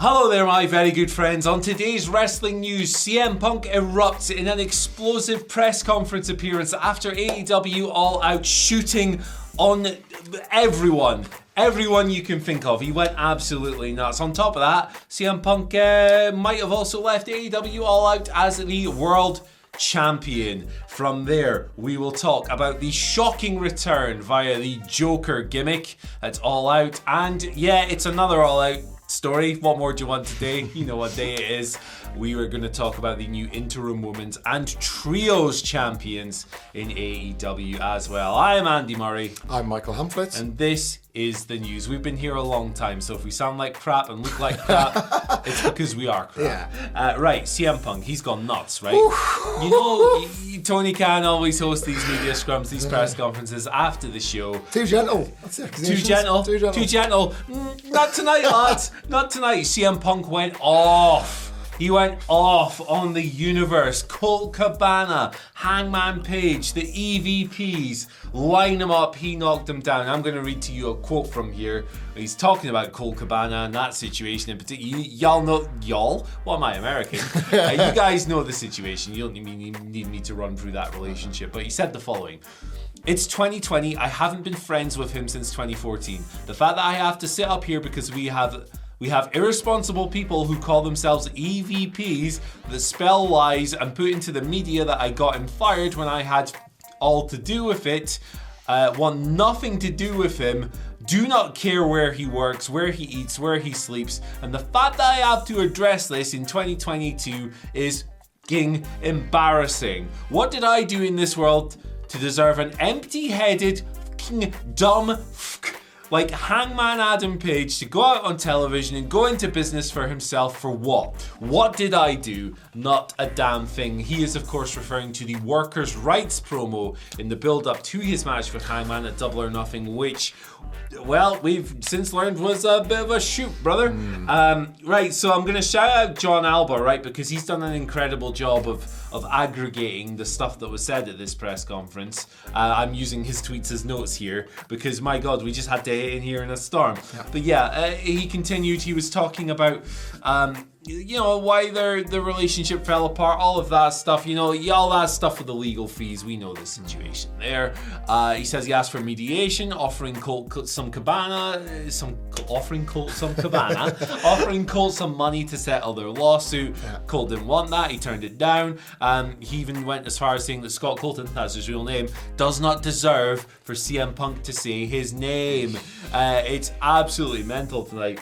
Hello there, my very good friends. On today's wrestling news, CM Punk erupts in an explosive press conference appearance after AEW All Out shooting on everyone you can think of. He went absolutely nuts. On top of that, CM Punk might have also left AEW All Out as the world champion. From there, we will talk about the shocking return via the Joker gimmick at All Out. And yeah, it's another All Out story. What more do you want today? You know what day it is. We were going to talk about the new Interim Women's and Trios champions in AEW as well. I am Andy Murray. I'm Michael Hamflet. And this is the news. We've been here a long time, so if we sound like crap and look like crap, it's because we are crap. Yeah. Right, CM Punk, he's gone nuts, right? You know, Tony Khan always hosts these media scrums, these press conferences after the show. Too gentle. That's it. Too gentle. Not tonight, lads. Not tonight. CM Punk went off. He went off on the universe. Colt Cabana, Hangman Page, the EVPs, line him up. He knocked them down. I'm going to read to you a quote from here. He's talking about Colt Cabana and that situation in particular. Y'all know, What am I, American? You guys know the situation. You don't need me to run through that relationship. But he said the following. It's 2020. I haven't been friends with him since 2014. The fact that I have to sit up here because we have irresponsible people who call themselves EVPs that spell lies and put into the media that I got him fired when I had all to do with it, want nothing to do with him, do not care where he works, where he eats, where he sleeps, and the fact that I have to address this in 2022 is fucking embarrassing. What did I do in this world to deserve an empty-headed, fucking dumb like Hangman Adam Page to go out on television and go into business for himself for what? What did I do? Not a damn thing. He is, of course, referring to the Workers' Rights promo in the build-up to his match with Hangman at Double or Nothing, which, well, we've since learned was a bit of a shoot, brother. Right, so I'm going to shout out John Alba, right, because he's done an incredible job of aggregating the stuff that was said at this press conference. I'm using his tweets as notes here because, my God, we just had to hit in here in a storm. Yeah. But yeah, he continued. He was talking about why the relationship fell apart, all of that stuff, all that stuff with the legal fees. We know the situation there. He says he asked for mediation, offering Colt some money to settle their lawsuit. Yeah. Colt didn't want that. He turned it down. He even went as far as saying that Scott Colton, that's his real name, does not deserve for CM Punk to say his name. It's absolutely mental tonight.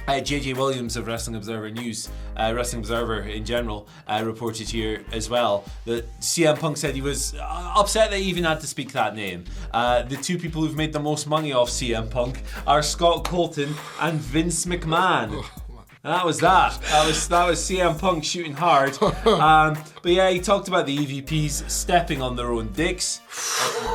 JJ Williams of Wrestling Observer News, Wrestling Observer in general, reported here as well that CM Punk said he was upset that he even had to speak that name. The two people who've made the most money off CM Punk are Scott Colton and Vince McMahon. And that was that. That was CM Punk shooting hard. But yeah, he talked about the EVPs stepping on their own dicks.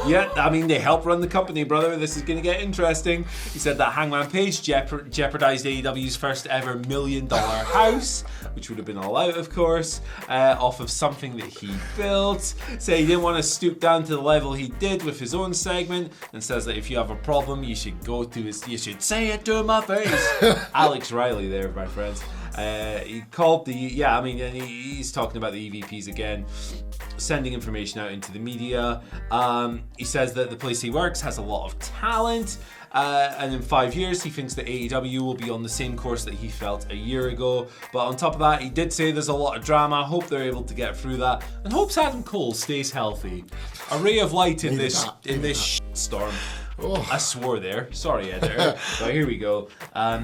They help run the company, brother. This is going to get interesting. He said that Hangman Page jeopardized AEW's first ever $1 million house, which would have been All Out, of course, off of something that he built. Said he didn't want to stoop down to the level he did with his own segment, and says that if you have a problem, you should you should say it to my face. Alex Riley there, my friends. He called he's talking about the EVPs again, sending information out into the media. He says that the place he works has a lot of talent, and in 5 years he thinks that AEW will be on the same course that he felt a year ago. But on top of that, he did say there's a lot of drama. Hope they're able to get through that, and hopes Adam Cole stays healthy. A ray of light in this storm. Oh. I swore there. Sorry, editor. But here we go.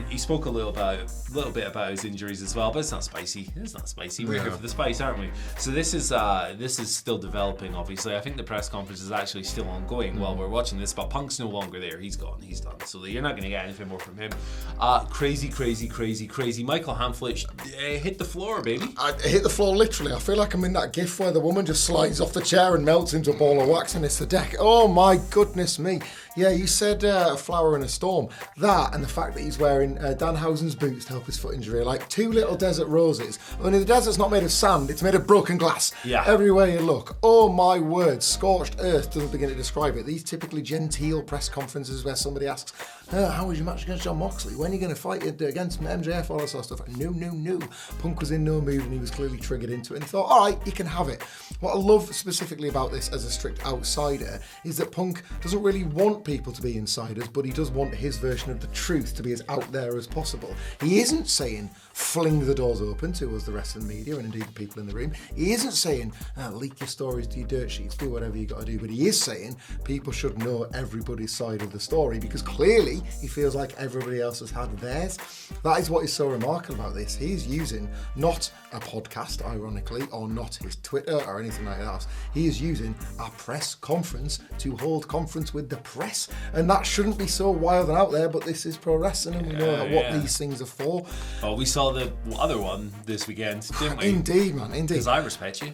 He spoke a little bit about his injuries as well, but it's not spicy. We're here for the spice, aren't we? So this is still developing, obviously. I think the press conference is actually still ongoing while we're watching this, but Punk's no longer there. He's gone. He's done. So you're not going to get anything more from him. Crazy. Michael Hamflet, hit the floor, baby. I hit the floor literally. I feel like I'm in that gif where the woman just slides off the chair and melts into a ball of wax and it's the deck. Oh my goodness me. Yeah, you said a flower in a storm. That and the fact that he's wearing Danhausen's boots to help his foot injury, like two little desert roses. Only the desert's not made of sand, it's made of broken glass. Yeah. Everywhere you look. Oh my word, scorched earth doesn't begin to describe it. These typically genteel press conferences where somebody asks, how was your match against John Moxley? When are you going to fight against MJF? All that sort of stuff. No. Punk was in no mood and he was clearly triggered into it and he thought, all right, you can have it. What I love specifically about this as a strict outsider is that Punk doesn't really want people to be insiders, but he does want his version of the truth to be as out there as possible. He isn't saying fling the doors open to us, the rest of the media, and indeed the people in the room. He isn't saying leak your stories to your dirt sheets, do whatever you got to do, but he is saying people should know everybody's side of the story because clearly he feels like everybody else has had theirs. That is what is so remarkable about this. He's using not a podcast, ironically, or not his Twitter or anything like that. He is using a press conference to hold conference with the press, and that shouldn't be so wild and out there, but this is pro wrestling and we know what these things are for. Oh, we saw the other one this weekend, didn't we? Indeed, man, indeed. Because I respect you.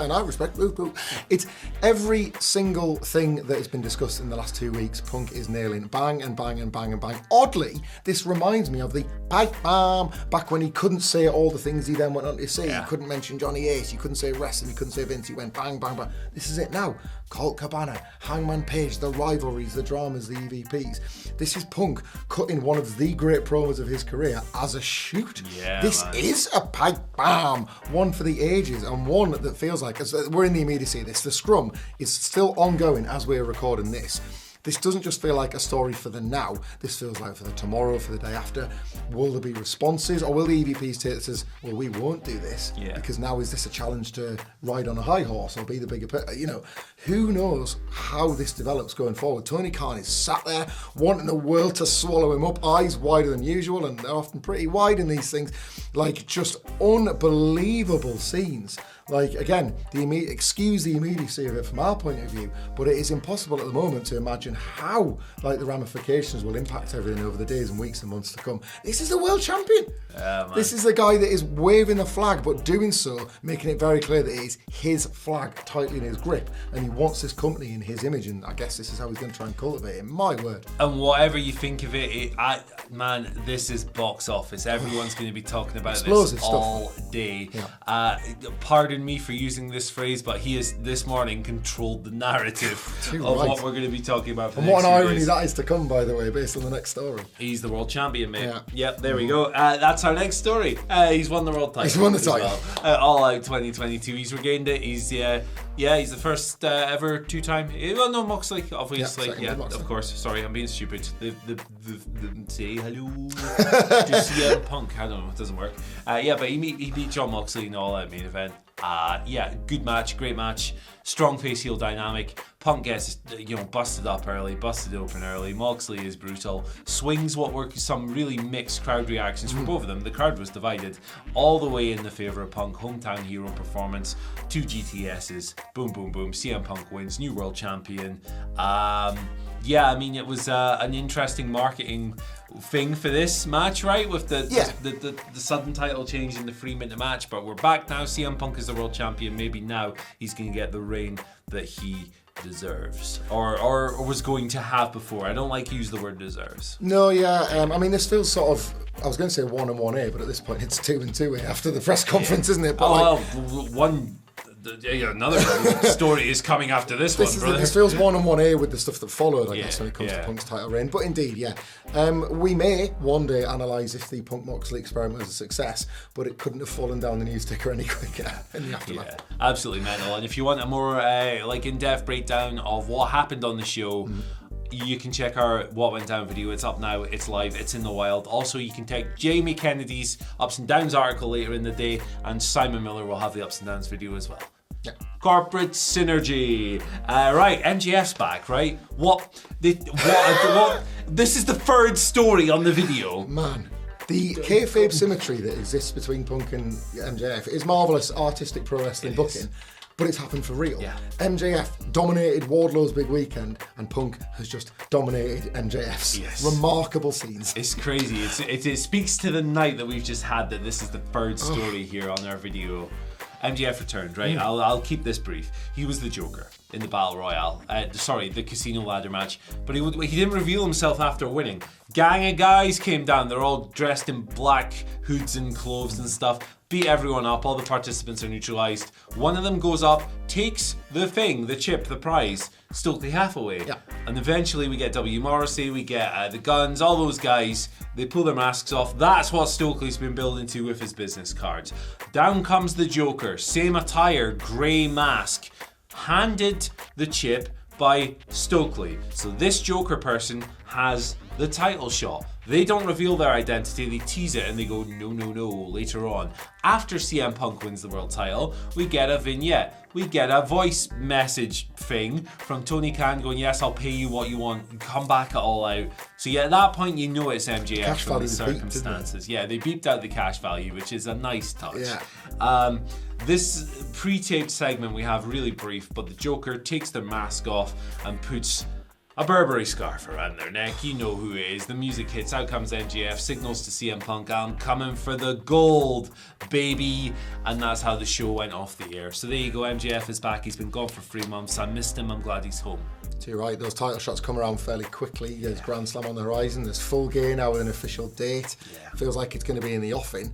And I respect boo. It's every single thing that has been discussed in the last 2 weeks, Punk is nailing bang and bang and bang and bang. Oddly, this reminds me of the pipe bomb back when he couldn't say all the things he then went on to say. Yeah. He couldn't mention Johnny Ace, he couldn't say wrestling, he couldn't say Vince, he went bang, bang, bang. This is it now. Colt Cabana, Hangman Page, the rivalries, the dramas, the EVPs. This is Punk cutting one of the great promos of his career as a shoot. Yeah, this is a pipe bomb, one for the ages and one that feels like, as we're in the immediacy of this, the scrum is still ongoing as we're recording this. This doesn't just feel like a story for the now, this feels like for the tomorrow, for the day after. Will there be responses or will the EVPs take this as, well, we won't do this because now is this a challenge to ride on a high horse or be the bigger, who knows how this develops going forward. Tony Khan is sat there wanting the world to swallow him up, eyes wider than usual, and they're often pretty wide in these things, like just unbelievable scenes. Like, again, excuse the immediacy of it from our point of view, but it is impossible at the moment to imagine how, the ramifications will impact everything over the days and weeks and months to come. This is the world champion. This is the guy that is waving the flag, but doing so, making it very clear that it is his flag tightly in his grip, and he wants this company in his image, and I guess this is how he's going to try and cultivate it. My word. And whatever you think of it, this is box office. Everyone's going to be talking about explosive this all day. Yeah. Pardon me for using this phrase, but he has this morning controlled the narrative of what we're going to be talking about for the next And what an few irony days. that is to come, by the way, based on the next story. He's the world champion, mate. Yeah. Yep, there we go. That's our next story. He's won the world title. He's won the as title. Well. All Out 2022. He's regained it. He's he's the first ever two-time. Well, no, Moxley, obviously. Yeah, of course. Sorry, I'm being stupid. The say hello to CM Punk. I don't know, it doesn't work. But he beat John Moxley in the All Out main event. Good match, great match, strong face heel dynamic. Punk gets busted open early. Moxley is brutal, swings what were some really mixed crowd reactions from both of them. The crowd was divided all the way in the favour of Punk. Hometown hero performance, 2 GTSs, boom boom boom. CM Punk wins, new world champion. It was an interesting marketing thing for this match, right? With the sudden title change in the 3-minute match, but we're back now. CM Punk is the world champion. Maybe now he's going to get the reign that he deserves, or was going to have before. I don't like to use the word deserves. No, this feels sort of, I was going to say 1 and 1A, but at this point it's 2 and 2A after the press conference, isn't it? But another story is coming after this one, brother. This feels 1 and 1A with the stuff that followed, I guess, when it comes to Punk's title reign. But indeed, we may one day analyse if the Punk Moxley experiment was a success, but it couldn't have fallen down the news ticker any quicker in the aftermath. Yeah, absolutely mental. And if you want a more in-depth breakdown of what happened on the show, you can check our What Went Down video. It's up now, it's live, it's in the wild. Also, you can check Jamie Kennedy's Ups and Downs article later in the day, and Simon Miller will have the Ups and Downs video as well. Yeah. Corporate synergy. Right, MJF's back, right? What? This is the third story on the video. Man. The kayfabe symmetry that exists between Punk and MJF is marvellous artistic pro wrestling booking. But it's happened for real. Yeah. MJF dominated Wardlow's big weekend, and Punk has just dominated MJF's. Yes. Remarkable scenes. It's crazy. It speaks to the night that we've just had that this is the third story here on our video. MJF returned, right? I'll keep this brief. He was the Joker in the Battle Royale. The Casino Ladder match. But he didn't reveal himself after winning. Gang of guys came down. They're all dressed in black hoods and clothes and stuff. Beat everyone up. All the participants are neutralized. One of them goes up, takes the chip, the prize, Stokely Hathaway. Yeah. And eventually we get W. Morrissey, we get the Guns, all those guys. They pull their masks off. That's what Stokely's been building to with his business cards. Down comes the Joker. Same attire, grey mask. Handed the chip by Stokely. So this Joker person has the title shot. They don't reveal their identity, they tease it and they go, no, later on. After CM Punk wins the world title, we get a vignette. We get a voice message thing from Tony Khan going, yes, I'll pay you what you want, come back at All Out. So yeah, at that point you know it's MJF from the circumstances. They beeped out the cash value, which is a nice touch. Yeah. This pre-taped segment we have really brief, but the Joker takes their mask off and puts a Burberry scarf around their neck. You know who it is. The music hits. Out comes MJF. Signals to CM Punk, I'm coming for the gold, baby. And that's how the show went off the air. So there you go. MJF is back. He's been gone for 3 months. I missed him. I'm glad he's home. So you're right. Those title shots come around fairly quickly. There's Grand Slam on the horizon. There's Full Gear now with an official date. Feels like it's going to be in the offing.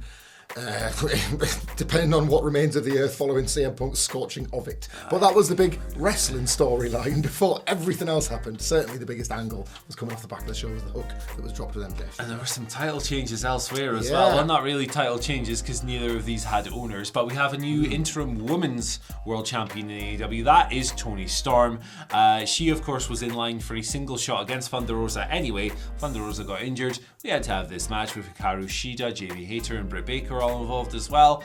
Depending on what remains of the earth following CM Punk's scorching of it. But that was the big wrestling storyline before everything else happened. Certainly the biggest angle was coming off the back of the show was the hook that was dropped with MJF. And there were some title changes elsewhere as well. Well, not really title changes because neither of these had owners, but we have a new interim women's world champion in AEW. That is Toni Storm. She, of course, was in line for a single shot against Thunder Rosa anyway. Thunder Rosa got injured. We had to have this match with Hikaru Shida, Jamie Hayter, and Britt Baker all involved as well.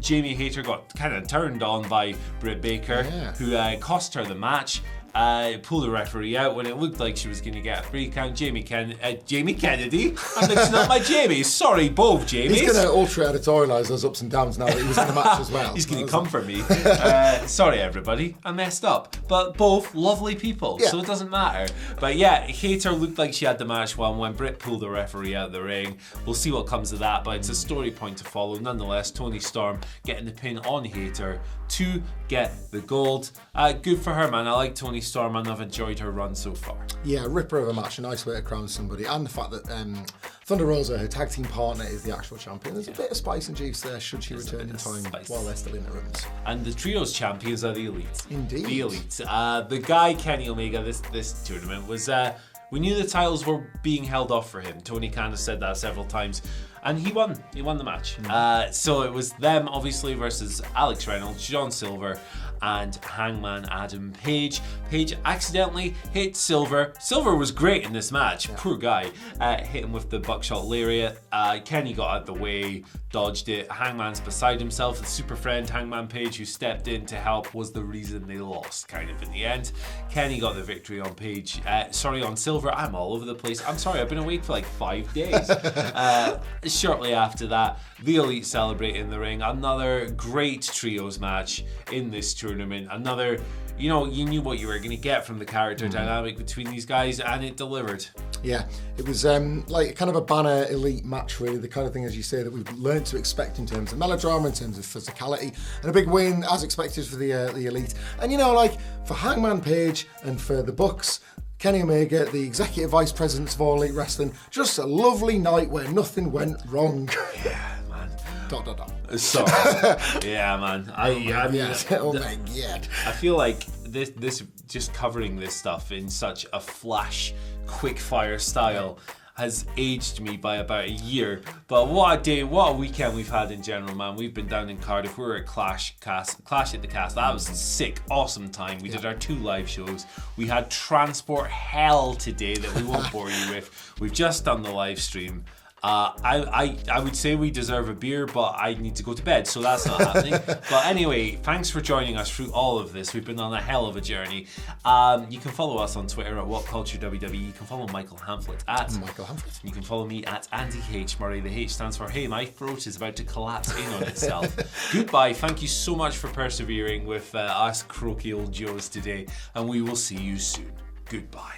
Jamie Hayter got kind of turned on by Britt Baker, who cost her the match. Pulled the referee out when it looked like she was going to get a 3 count. Jamie Kennedy. I'm mixing up my Jamies. Sorry, both Jamies. He's going to ultra editorialise those ups and downs now that he was in the match as well. He's going to come for me. Sorry, everybody. I messed up. But both lovely people, so it doesn't matter. But yeah, Hayter looked like she had the match won when Britt pulled the referee out of the ring. We'll see what comes of that, but it's a story point to follow. Nonetheless, Toni Storm getting the pin on Hayter to get the gold. Good for her, man. I like Toni Storm and I've enjoyed her run so far. Yeah, ripper of a match, a nice way to crown somebody, and the fact that Thunder Rosa, her tag team partner, is the actual champion. There's a bit of spice and juice there should she return in time while they're still in the rooms. And the trios champions are the Elite. Indeed. The Elite. The guy Kenny Omega this tournament was we knew the titles were being held off for him. Tony Khan has said that several times. And he won the match. So it was them, obviously, versus Alex Reynolds, John Silver, and Hangman Adam Page. Page accidentally hit Silver. Silver was great in this match. Poor guy. Hit him with the buckshot lariat. Kenny got out the way, dodged it. Hangman's beside himself. The super friend Hangman Page, who stepped in to help, was the reason they lost, kind of in the end. Kenny got the victory on Page. On Silver. I'm all over the place. I'm sorry, I've been awake for like 5 days. Shortly after that, the Elite celebrate in the ring. Another great trios match in this tournament. Another, you knew what you were going to get from the character dynamic between these guys, and it delivered. Yeah, it was like kind of a banner Elite match, really. The kind of thing, as you say, that we've learned to expect in terms of melodrama, in terms of physicality, and a big win, as expected, for the Elite. And for Hangman Page and for the Bucks, Kenny Omega, the executive vice presidents of All Elite Wrestling, just a lovely night where nothing went wrong. Yeah, man. ... Sorry. Yeah, man. Oh my God. I feel like this just covering this stuff in such a flash, quick fire style has aged me by about a year. But what a day, what a weekend we've had in general, man. We've been down in Cardiff. We were at Clash at the Castle. That was a sick, awesome time. We did our 2 live shows. We had Transport Hell today that we won't bore you with. We've just done the live stream. I would say we deserve a beer, but I need to go to bed, so that's not happening. But anyway, thanks for joining us through all of this. We've been on a hell of a journey. You can follow us on Twitter at WhatCultureWW. You can follow Michael Hamflet at Michael Hamflet. You can follow me at Andy H. Murray. The H stands for Hey, my throat is about to collapse in on itself. Goodbye. Thank you so much for persevering with us croaky old Joes today, and we will see you soon. Goodbye.